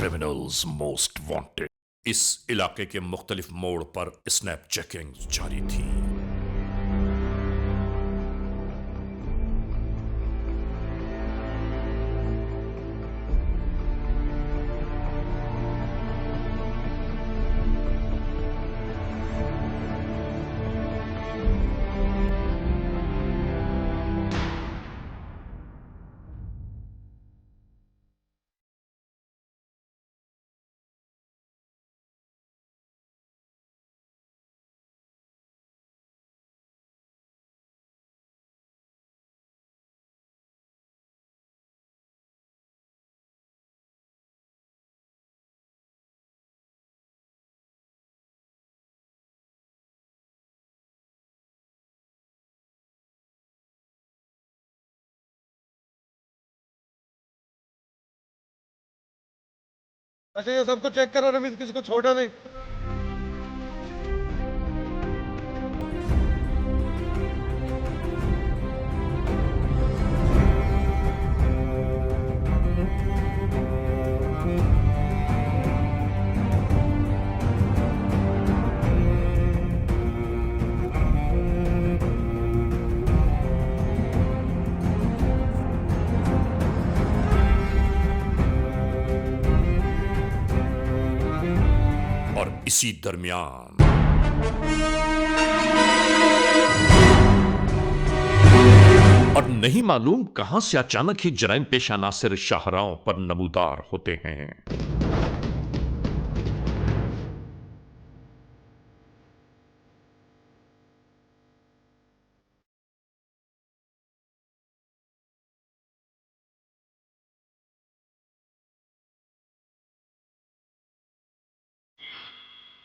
Criminals most wanted. इस इलाके के मुख्तलिफ मोड़ पर स्नैप चेकिंग जारी थी। अच्छा ये सबको चेक करो रमीज, किसी को छोड़ा नहीं। और इसी दरमियान और नहीं मालूम कहां से अचानक ही जराइम पेशा नासिर शाहराओं पर नमूदार होते हैं।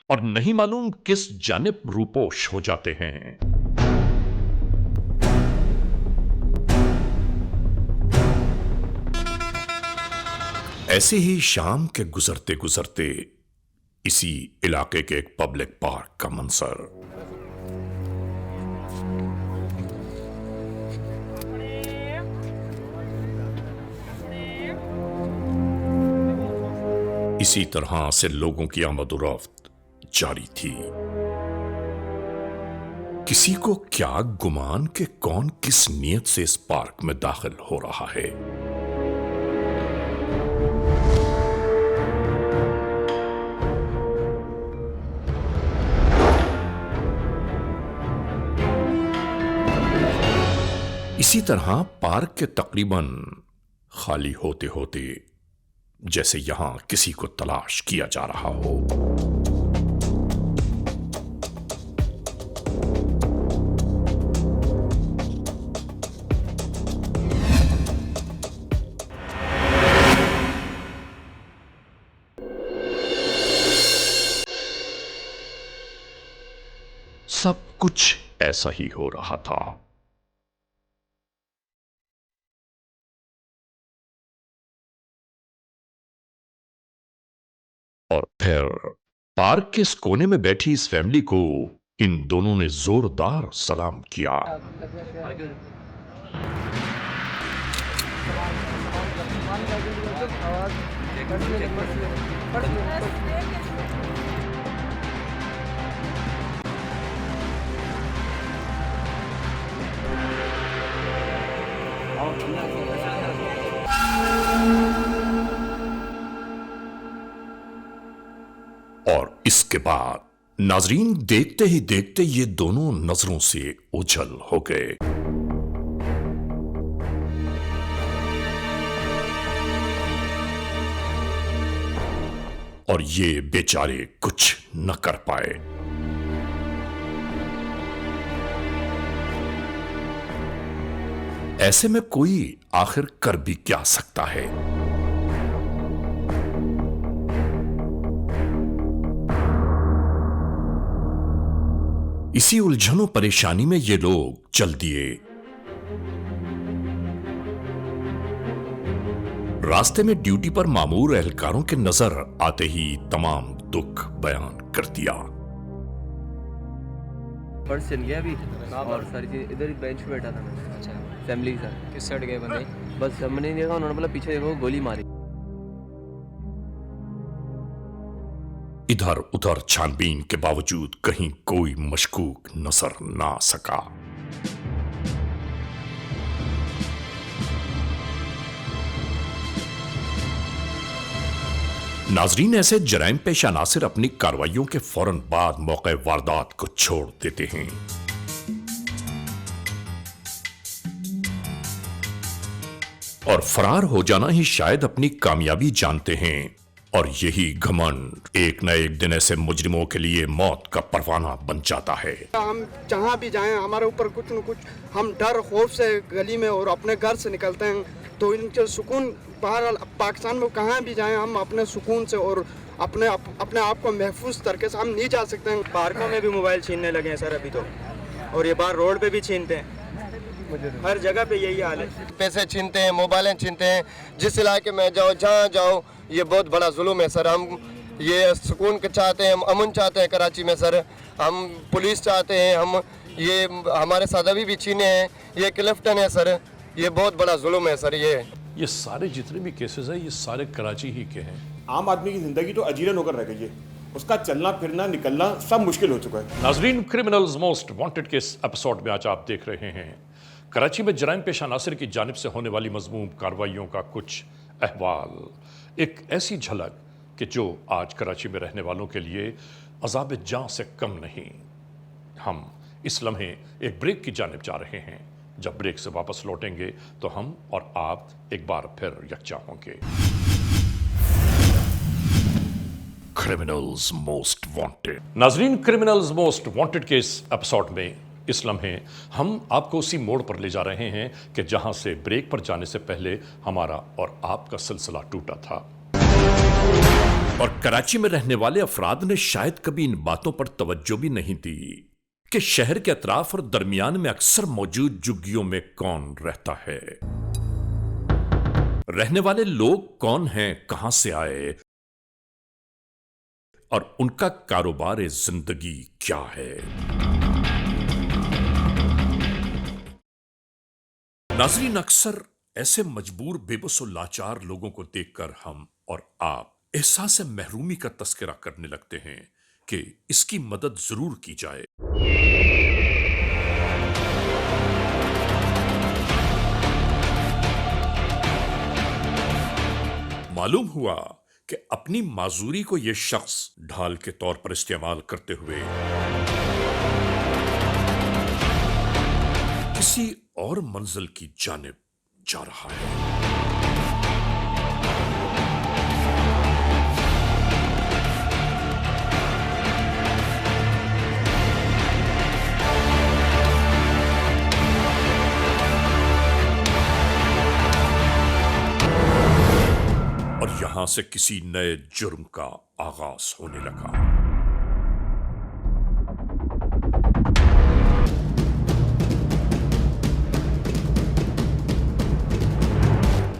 और नहीं मालूम किस जानिब रूपोश हो जाते हैं। ऐसे ही शाम के गुजरते गुजरते इसी इलाके के एक पब्लिक पार्क का मंजर। इसी तरह से लोगों की आमदोरफ्त जारी थी। किसी को क्या गुमान के कौन किस नीयत से इस पार्क में दाखिल हो रहा है। इसी तरह पार्क के तकरीबन खाली होते होते जैसे यहां किसी को तलाश किया जा रहा हो। सब कुछ ऐसा ही हो रहा था। और फिर पार्क के इस कोने में बैठी इस फैमिली को इन दोनों ने जोरदार सलाम किया। और इसके बाद नाजरीन देखते ही देखते ये दोनों नजरों से ओझल हो गए। और ये बेचारे कुछ न कर पाए। ऐसे में कोई आखिर कर भी क्या सकता है। इसी उलझनों परेशानी में ये लोग चल दिए। रास्ते में ड्यूटी पर मामूर एहलकारों के नजर आते ही तमाम दुख बयान कर दिया। पर्स चल गया अभी और सारी चीज इधर ही बेंच पे बैठा था मैं। अच्छा, फैमिली के साथ। किस साइड गए बंदे? बस हमने नहीं देखा, उन्होंने बोला पीछे देखो गोली मारी। इधर उधर छानबीन के बावजूद कहीं कोई मशकूक नजर ना आ सका। नाजरीन, ऐसे जराइम पेशा नासिर अपनी कार्रवाइयों के फौरन बाद मौके वारदात को छोड़ देते हैं। और फरार हो जाना ही शायद अपनी कामयाबी जानते हैं। और यही घमंड एक न एक दिन ऐसे मुजरिमों के लिए मौत का परवाना बन जाता है। हम जहाँ भी जाएं हमारे ऊपर कुछ न कुछ हम डर खौफ से गली में और अपने घर से निकलते हैं, तो इनके सुकून बाहर पाकिस्तान में कहाँ भी जाएं हम अपने सुकून से और अपने आप को महफूज तरीके से हम नहीं जा सकते हैं। पार्कों में भी मोबाइल छीनने लगे हैं सर अभी तो, और ये बाहर रोड पे भी छीनते हैं, हर जगह पे यही हाल है। पैसे छीनते हैं, मोबाइलें छीनते हैं, जिस इलाके में जाओ जहाँ जाओ ये बहुत बड़ा जुल्म है सर। हम ये सुकून के चाहते हैं, हम अमन चाहते हैं कराची में सर, हम पुलिस चाहते हैं, हम ये हमारे साथ अभी भी छीने हैं, ये क्लिफ्टन है सर, ये बहुत बड़ा जुल्म है सर। ये सारे जितने भी केसेस हैं ये सारे कराची ही के हैं। आम आदमी की जिंदगी तो अजीरन होकर रह गई है, उसका चलना फिरना निकलना सब मुश्किल हो चुका है। नाजरीन, क्रिमिनल्स मोस्ट वांटेड के इस एपिसोड में आज आप देख रहे हैं कराची में जराइम पेशा नासिर की जानिब से होने वाली मजमूम कार्रवाइयों का कुछ अहवाल, एक ऐसी झलक कि जो आज कराची में रहने वालों के लिए अजाब जान से कम नहीं। हम इस लम्हे एक ब्रेक की जानिब जा रहे हैं। जब ब्रेक से वापस लौटेंगे तो हम और आप एक बार फिर यकजा होंगे। Criminals most wanted. नाजरीन, क्रिमिनल्स मोस्ट वांटेड के इस एपिसोड में इस लम्हे हम आपको उसी मोड़ पर ले जा रहे हैं कि जहां से ब्रेक पर जाने से पहले हमारा और आपका सिलसिला टूटा था। और कराची में रहने वाले अफराद ने शायद कभी इन बातों पर तवज्जो भी नहीं दी कि शहर के अतराफ और दरमियान में अक्सर मौजूद झुग्गियों में कौन रहता है, रहने वाले लोग कौन हैं, कहां से आए और उनका कारोबार जिंदगी क्या है। नाज़रीन, अक्सर ऐसे मजबूर, बेबस और लाचार लोगों को देखकर हम और आप एहसास महरूमी का तस्करा करने लगते हैं कि इसकी मदद जरूर की जाए। मालूम हुआ कि अपनी माजूरी को यह शख्स ढाल के तौर पर इस्तेमाल करते हुए किसी और मंजिल की जानिब जा रहा है। और यहां से किसी नए जुर्म का आगाज होने लगा।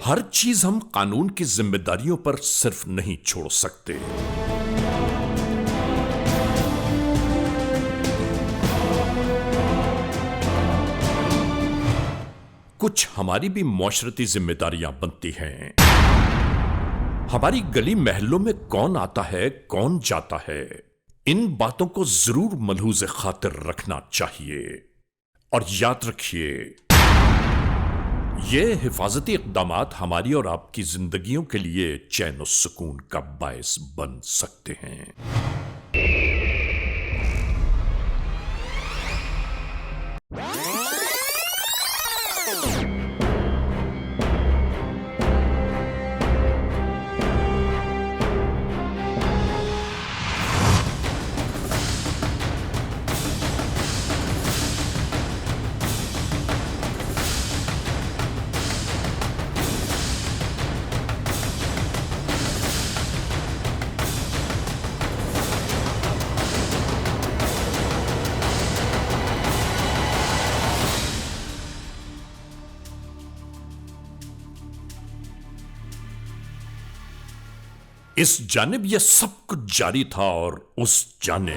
हर चीज हम कानून की जिम्मेदारियों पर सिर्फ नहीं छोड़ सकते। कुछ हमारी भी मुआशरती जिम्मेदारियां बनती हैं। हमारी गली महलों में कौन आता है, कौन जाता है, इन बातों को जरूर मलहूज खातिर रखना चाहिए। और याद रखिए, ये हिफाजती इक़दामात हमारी और आपकी जिंदगियों के लिए चैन और सुकून का बायस बन सकते हैं। इस जानिब यह सब कुछ जारी था और उस जाने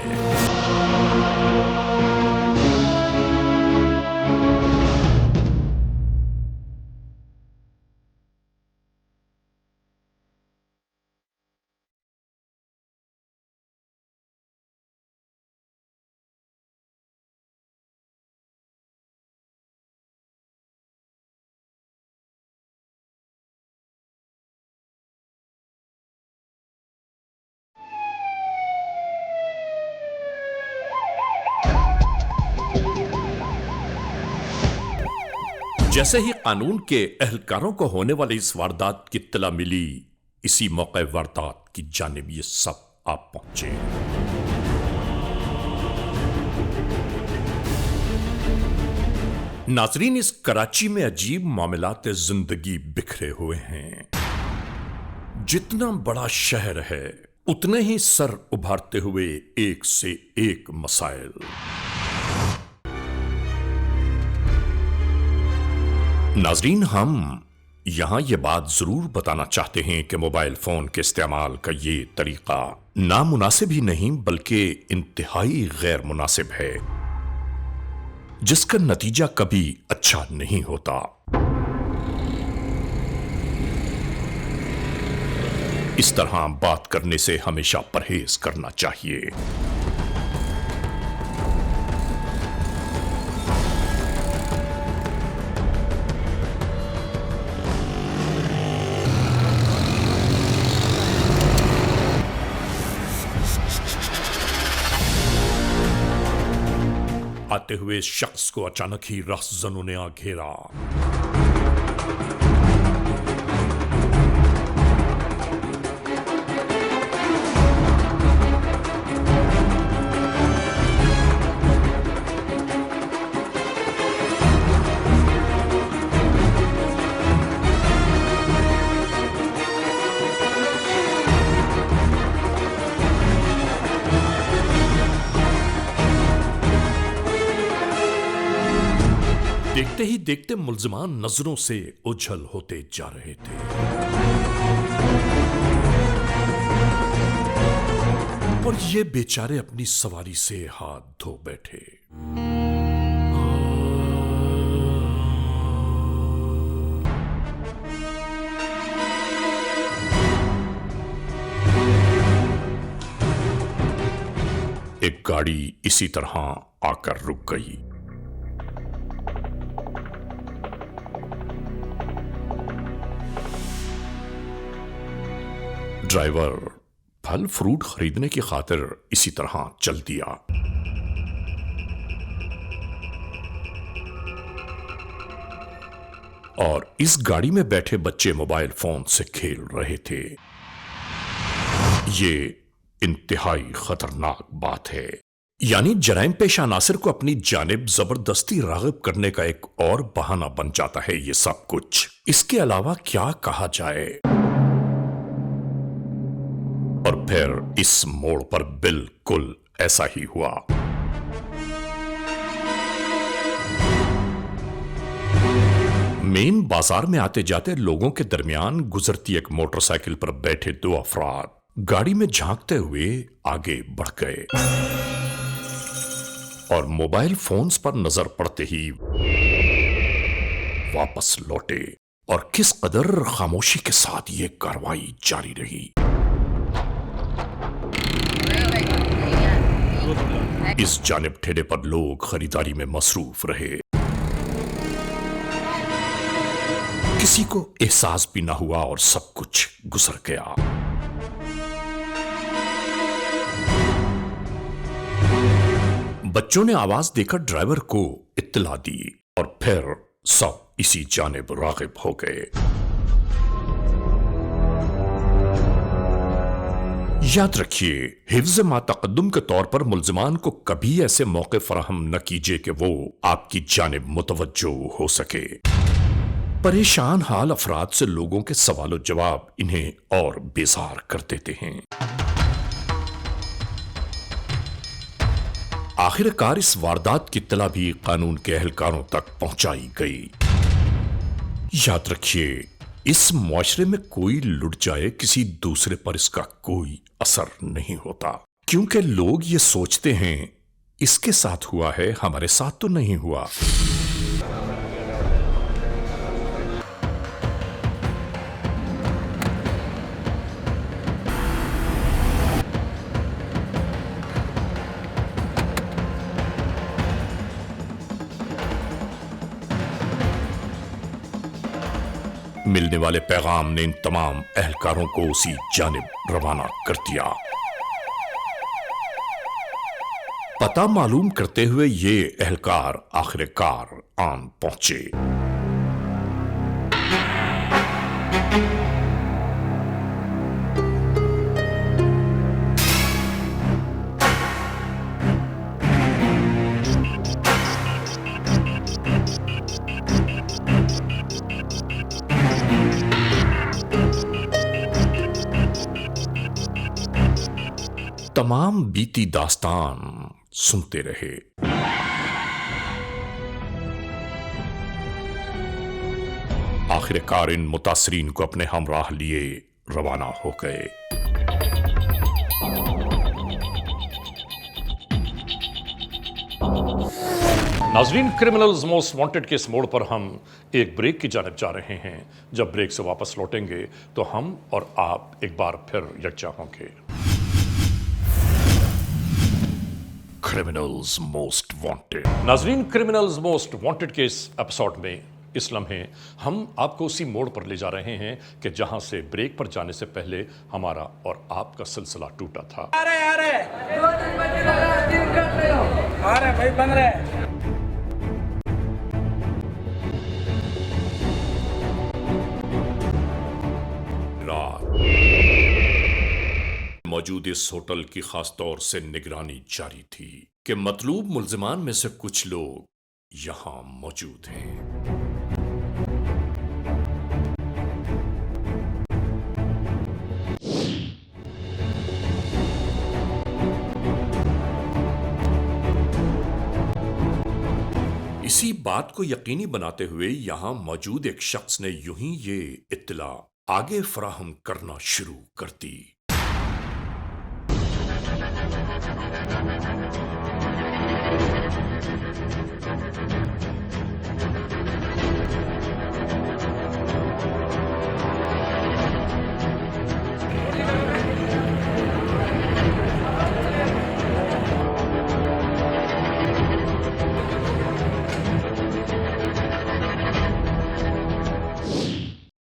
जैसे ही कानून के एहलकारों को होने वाली इस वारदात की इत्तला मिली, इसी मौके वारदात की जानिब ये सब आप पहुंचे। नाजरीन, इस कराची में अजीब मामलात जिंदगी बिखरे हुए हैं। जितना बड़ा शहर है उतने ही सर उभारते हुए एक से एक मसाइल। नाजरीन, हम यहां यह बात जरूर बताना चाहते हैं कि मोबाइल फोन के इस्तेमाल का ये तरीका नामुनासिब ही नहीं बल्कि इंतहाई गैर मुनासिब है, जिसका नतीजा कभी अच्छा नहीं होता। इस तरह बात करने से हमेशा परहेज करना चाहिए। आते हुए शख्स को अचानक ही रहस्यजनों ने आ घेरा। देखते ही देखते मुल्जिमान नजरों से ओझल होते जा रहे थे। और ये बेचारे अपनी सवारी से हाथ धो बैठे। एक गाड़ी इसी तरह आकर रुक गई। ड्राइवर फल फ्रूट खरीदने की खातिर इसी तरह चल दिया। और इस गाड़ी में बैठे बच्चे मोबाइल फोन से खेल रहे थे। ये इंतहाई खतरनाक बात है। यानी जराइम पेशा नासिर को अपनी जानिब जबरदस्ती राग़िब करने का एक और बहाना बन जाता है ये सब कुछ। इसके अलावा क्या कहा जाए। और फिर इस मोड़ पर बिल्कुल ऐसा ही हुआ। मेन बाजार में आते जाते लोगों के दरमियान गुजरती एक मोटरसाइकिल पर बैठे दो अफराद गाड़ी में झांकते हुए आगे बढ़ गए और मोबाइल फोन्स पर नजर पड़ते ही वापस लौटे। और किस कदर खामोशी के साथ ये कार्रवाई जारी रही। इस जानिब ठेले पर लोग खरीदारी में मसरूफ रहे। किसी को एहसास भी ना हुआ और सब कुछ गुजर गया। बच्चों ने आवाज देकर ड्राइवर को इत्तला दी और फिर सब इसी जानिब राग़िब हो गए। याद रखिए, हिफ्ज़ मा तक़द्दुम के तौर पर मुल्ज़िमान को कभी ऐसे मौके फराहम न कीजिए कि वो आपकी जानिब मुतवज्जो हो सके। परेशान हाल अफराद से लोगों के सवालों जवाब इन्हें और बेजार कर देते हैं। आखिरकार इस वारदात की इत्तला भी कानून के एहलकारों तक पहुंचाई गई। याद रखिए, इस मुआशरे में कोई लुट जाए किसी दूसरे पर इसका कोई असर नहीं होता, क्योंकि लोग ये सोचते हैं इसके साथ हुआ है, हमारे साथ तो नहीं हुआ। मिलने वाले पैगाम ने इन तमाम एहलकारों को उसी जानिब रवाना कर दिया। पता मालूम करते हुए ये एहलकार आखिरकार आन पहुंचे। तमाम बीती दास्तान सुनते रहे। आखिरकार इन मुतासरीन को अपने हमराह लिए रवाना हो गए। नाजरीन, क्रिमिनल्स मोस्ट वांटेड के इस मोड़ पर हम एक ब्रेक की जानिब जा रहे हैं। जब ब्रेक से वापस लौटेंगे तो हम और आप एक बार फिर यकजा होंगे। Criminals most wanted. नाजरीन, क्रिमिनल्स मोस्ट वांटेड के इस एपिसोड में इस लम्हे हम आपको उसी मोड़ पर ले जा रहे हैं कि जहां से ब्रेक पर जाने से पहले हमारा और आपका सिलसिला टूटा था। आ रहे भाई, बन रहे। मौजूद इस होटल की खास तौर से निगरानी जारी थी कि मतलूब मुल्जिमान में से कुछ लोग यहां मौजूद हैं। इसी बात को यकीनी बनाते हुए यहां मौजूद एक शख्स ने यूं ही ये इत्तला आगे फराहम करना शुरू कर दी।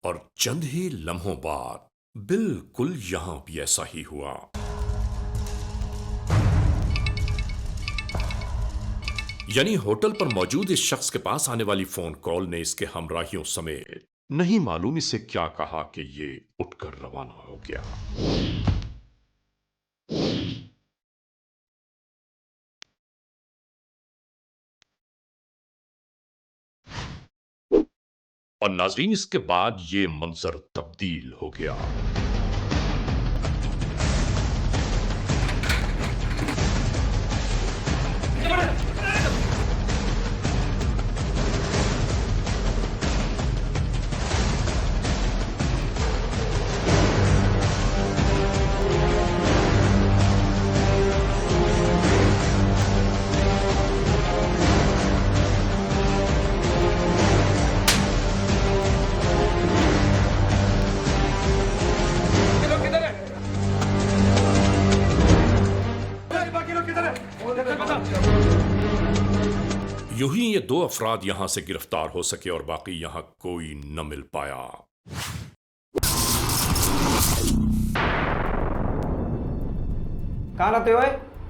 और चंद ही लम्हों बाद बिल्कुल यहां भी ऐसा ही हुआ। यानी होटल पर मौजूद इस शख्स के पास आने वाली फोन कॉल ने इसके हमराहियों समेत नहीं मालूम इसे क्या कहा कि ये उठकर रवाना हो गया। और नाज़रीन, इसके बाद ये मंजर तब्दील हो गया। यूं ही ये दो अफराद यहां से गिरफ्तार हो सके और बाकी यहां कोई न मिल पाया। कहाँ रहते हो?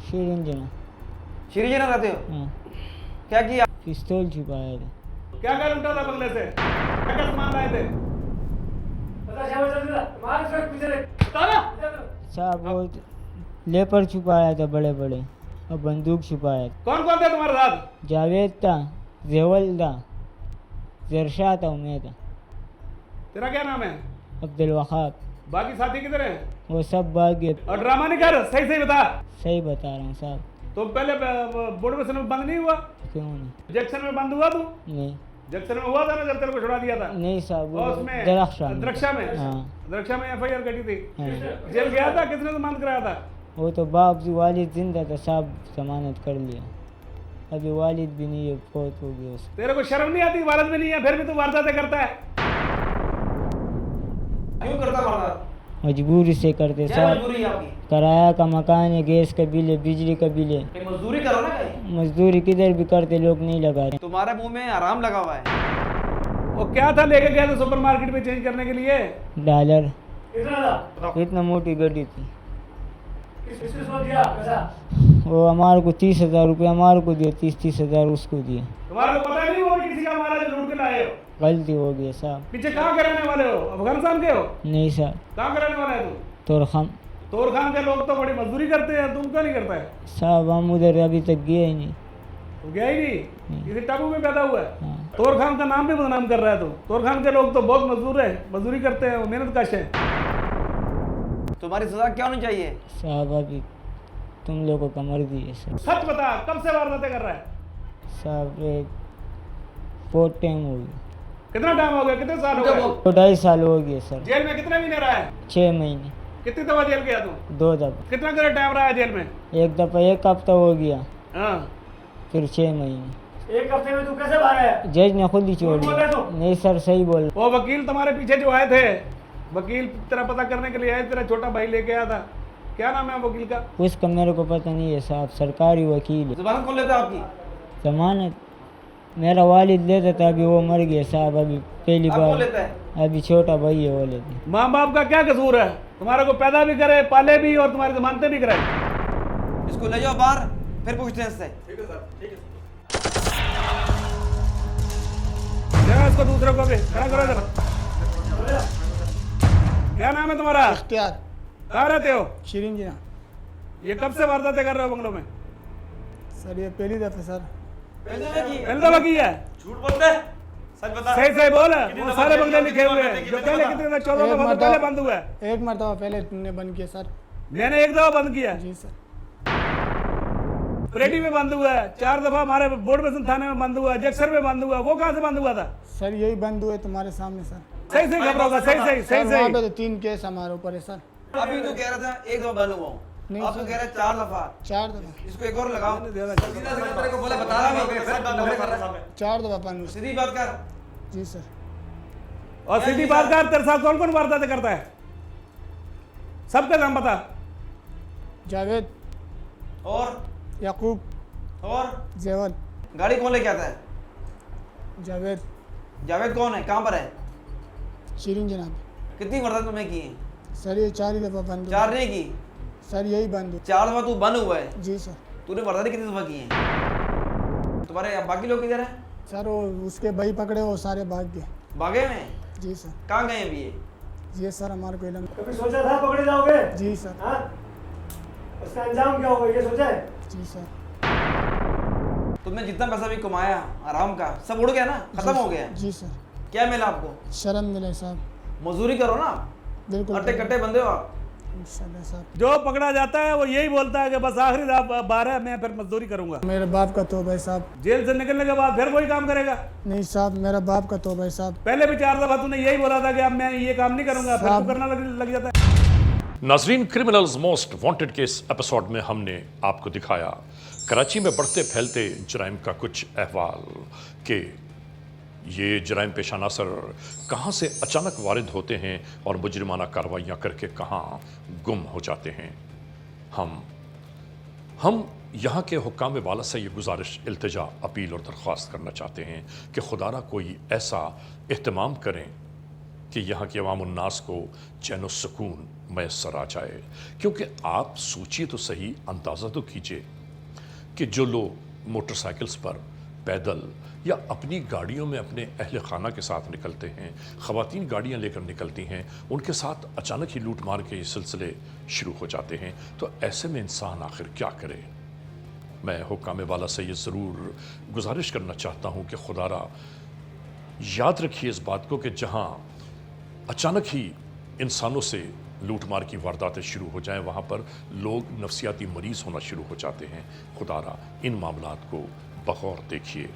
श्रीरंजना। श्रीजना रहते हो? हाँ, क्या किया? पिस्तौल छुपाया था। क्या क्या लूटा था बंगले से? क्या क्या सामान लाए थे? साहब वो लेपर छुपाया था बड़े बड़े, और बंदूक छुपाया था। कौन कौन थे तुम्हारे साथ? जावेद था, जेवल था, जरशा था, उमेद था। तेरा क्या नाम है? अब्दुल वहाब। बाकी साथी किधर हैं? वो सब भाग गए। और ड्रामा नहीं कर, सही सही बता। सही बता रहा हूँ साहब। तो पहले बोर्ड में बंद नहीं हुआ? क्यों नहीं? जंक्शन में बंद हुआ तू? नहीं जंक्शन में हुआ था ना जब तेरे को छुड़ा दिया था? नहीं साहब, वो और उसमें दरख्शा में हाँ। दरख्शा में FIR कटी थी। हाँ। जेल गया था? किसने जमानत कराया था? वो तो बाप जी वालिद जिंदा था साहब, जमानत कर लिया। अभी वालिद भी नहीं है, फौत हो गया उसका। तेरे को शर्म नहीं आती? वालिद भी नहीं है, फिर भी तू वारदातें करता है। क्यों करता वारदात? मजबूरी से करते साहब। मजबूरी है आपकी? किराया का मकान है, गैस का बिल है, बिजली का बिल है। मजदूरी करो ना कहीं। मजदूरी किधर भी करते, लोग नहीं लगा रहे। तुम्हारे मुंह में आराम लगा हुआ है। वो क्या था लेके गया था सुपरमार्केट में चेंज करने के लिए? डॉलर। इतना मोटी गाड़ी थी। वो हमारे को 30,000 रुपये हमारे को दिए, 30,000 उसको दिए। तुम्हारे को पता नहीं वो किसी का मारा जो लूट के लाए हो? गलती हो गई साहब। पीछे कहाँ के रहने वाले हो? अफगानिस्तान के हो? नहीं साहब, कहाँ के रहने वाला है तू? तोरखान। तोरखान के लोग तो बड़ी मजदूरी करते हैं, तुम क्यों नहीं करता है? साहब हम उधर अभी तक गए ही नहीं। तू गया ही नहीं? किसी टापू में पैदा हुआ है? हाँ। तोरखान का नाम भी बदनाम कर रहा है तू। तोरखान के लोग तो बहुत मजदूर है, मजदूरी करते हैं, वो मेहनत कश है। तुम्हारी सजा क्या होनी चाहिए? साहब अभी तुम लोगों को मर्जी है सर। सच बता, कब से वारदातें कर रहा है? साहब एक बहुत टाइम हो गया, कितना टाइम हो गया, कितने साल हो गए? 2.5 साल हो गए सर। जेल में कितने महीने रहा है? 6 महीने। कितनी दफा जेल गया तू? 2 दफा। कितना देर टाइम रहा है जेल में? एक दफा 1 हफ्ता हो गया, हाँ। फिर 6 महीने। 1 हफ्ते में तू कैसे बाहर आया? जज ने खुद ही छोड़ दिया। नहीं सर, सही बोल। वो वकील तुम्हारे पीछे जो आए थे, वकील तेरा पता करने के लिए आए, तेरा छोटा भाई लेके आया था, क्या नाम है वकील का? उसका मेरे को पता नहीं है साहब, सरकारी वकील है। जमानत कौन लेता आपकी? जमानत मेरा वालिद लेता था, अभी वो मर गया साहब। अभी पहली बार लेता है? अभी छोटा भाई है वो लेते। माँ बाप का क्या कसूर है? तुम्हारे को पैदा भी करे, पाले भी और तुम्हारी जमानतें भी कराए। इसको ले जाओ बाहर, फिर पूछते हैं इससे। जरा इसको दूसरे को भी खड़ा करो जरा। क्या नाम है तुम्हारा? इख्तियार। कहाँ रहते हो? शीरीन जी ना ये कब से वारदातें कर रहे हो बंगलों में? सर, ये पहली दफा सर। पहले दफा की है? झूठ बोलते हैं, सच बता। सही सही बोल। वो सारे बंगले लिखे हुए हैं जो पहले कितने 14 दफा तो पहले बंद हुआ है। 1 मरतबा पहले तुमने बंद किया सर। मैंने 1 दफा बंद किया। जी सर। परेडी में बंद हुआ है, 4 दफा हमारे बोर्ड बेसन थाने में बंद हुआ है, जक्सर में बंद हुआ। वो कहाँ से बंद हुआ था? सर यही बंद हुए तुम्हारे सामने सर। सही सही खबर होगा, सही सही सही वहाँ सही। पे तो 3 केस हमारे ऊपर है सर। अभी तो कह रहा था 1 दफा बंद हुआ हूँ, नहीं अब तो सर। कह रहा है 4 दफा। 4 दफा। इसको एक और लगाओ। तेरे को बोले बता रहा हूँ, 4 दफा बंद हुए। सीधी बात कर। जी सर। और सीधी बात कर, तेरे साथ कौन कौन वारदातें करता है? सबका नाम बता। जावेद, और याकूब, और जेवल। गाड़ी कौन लेके आता है? जावेद। जावेद कौन है, कहाँ पर है? शीरीन जनाब। कितनी वारदात तुमने की है? सर ये 4 ही दफा बंद हुए। 4 नहीं की, सर यही बंद हुए। 4 दफा तू बंद हुआ है। जी सर। तूने वारदातें कितनी दफा की हैं? तुम्हारे बाकी लोग किधर हैं? सर वो उसके भाई पकड़े, वो सारे भाग गए। भागे में? जी सर। कहाँ गए अभी ये? ये सर हमारे को इलम। कभी सोचा था पकड़े जाओगे? जी सर। हाँ? उसका अंजाम क्या होगा ये सोचा है? जी सर। तुमने जितना पैसा भी कमाया आराम का, सब उड़ गया ना, खत्म हो गया। जी सर। क्या मिला आपको? शर्म मिले साहब। मजदूरी करो ना, बिल्कुल। अट्टे कट्टे बंदे हो आप। इंशाल्लाह साहब। जो पकड़ा जाता है वो यही बोलता है कि बस आखिरी बार है, मैं फिर मजदूरी करूंगा। मेरे बाप का तौबा है साहब। जेल से निकलने के बाद फिर वही काम करेगा? नहीं साहब, मेरा बाप का तौबा है साहब। पहले भी 4 दफा तूने यही बोला था कि अब मैं ये काम नहीं करूंगा, फिर तू करना लग जाता है। नाजरीन, क्रिमिनल्स मोस्ट वांटेड के इस एपिसोड में हमने आपको दिखाया कराची में बढ़ते फैलते जराइम का कुछ अहवाल कि ये जराइम पेश अनासर कहाँ से अचानक वारिद होते हैं और मुजरिमाना कार्रवाइयाँ करके कहाँ गुम हो जाते हैं। हम यहाँ के हुक्काम वाला से ये गुजारिश, इल्तिजा, अपील और दरख्वास्त करना चाहते हैं कि खुदारा कोई ऐसा एहतमाम करें कि यहाँ के अवाम उन्नास को चैन व सुकून मैसर आ जाए। क्योंकि आप सोचिए तो सही, अंदाज़ा तो कीजिए कि जो लोग मोटरसाइकिल्स पर, पैदल या अपनी गाड़ियों में अपने अहल खाना के साथ निकलते हैं, ख़वातीन गाड़ियाँ लेकर निकलती हैं, उनके साथ अचानक ही लूट मार के ये सिलसिले शुरू हो जाते हैं। तो ऐसे में इंसान आखिर क्या करे? मैं हुक्काम वाला से ये ज़रूर गुजारिश करना चाहता हूँ कि खुदारा याद रखिए इस बात को कि जहाँ अचानक ही इंसानों से लूट मार की वारदातें शुरू हो जाएं, वहाँ पर लोग नफसियाती मरीज़ होना शुरू हो जाते हैं। खुदारा इन मामलात को बगौर देखिए।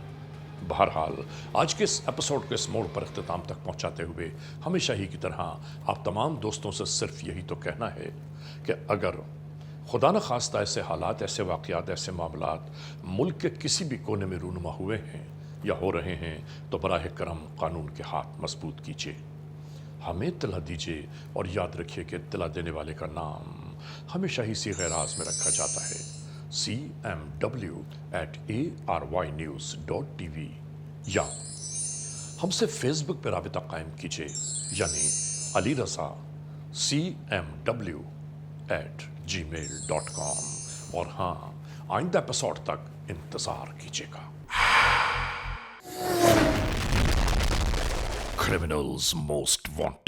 बहरहाल आज के इस एपिसोड को इस मोड़ पर अख्तिताम तक पहुँचाते हुए हमेशा ही की तरह आप तमाम दोस्तों से सिर्फ यही तो कहना है कि अगर खुदा न खास्ता ऐसे हालात, ऐसे वाक़यात, ऐसे मामलात मुल्क के किसी भी कोने में रूनुमा हुए हैं या हो रहे हैं तो बराह करम कानून के हाथ मजबूत कीजिए, हमें इत्तला दीजिए और याद रखिए कि इत्तला देने वाले का नाम हमेशा ही सीग़े राज़ में रखा जाता है, cmw@arYnews.tv, या हमसे फेसबुक पर राबिता कायम कीजिए, यानी अली रज़ा cmw@gmail.com। और हाँ, आइंदा एपिसोड तक इंतज़ार कीजिएगा। Criminals most wanted.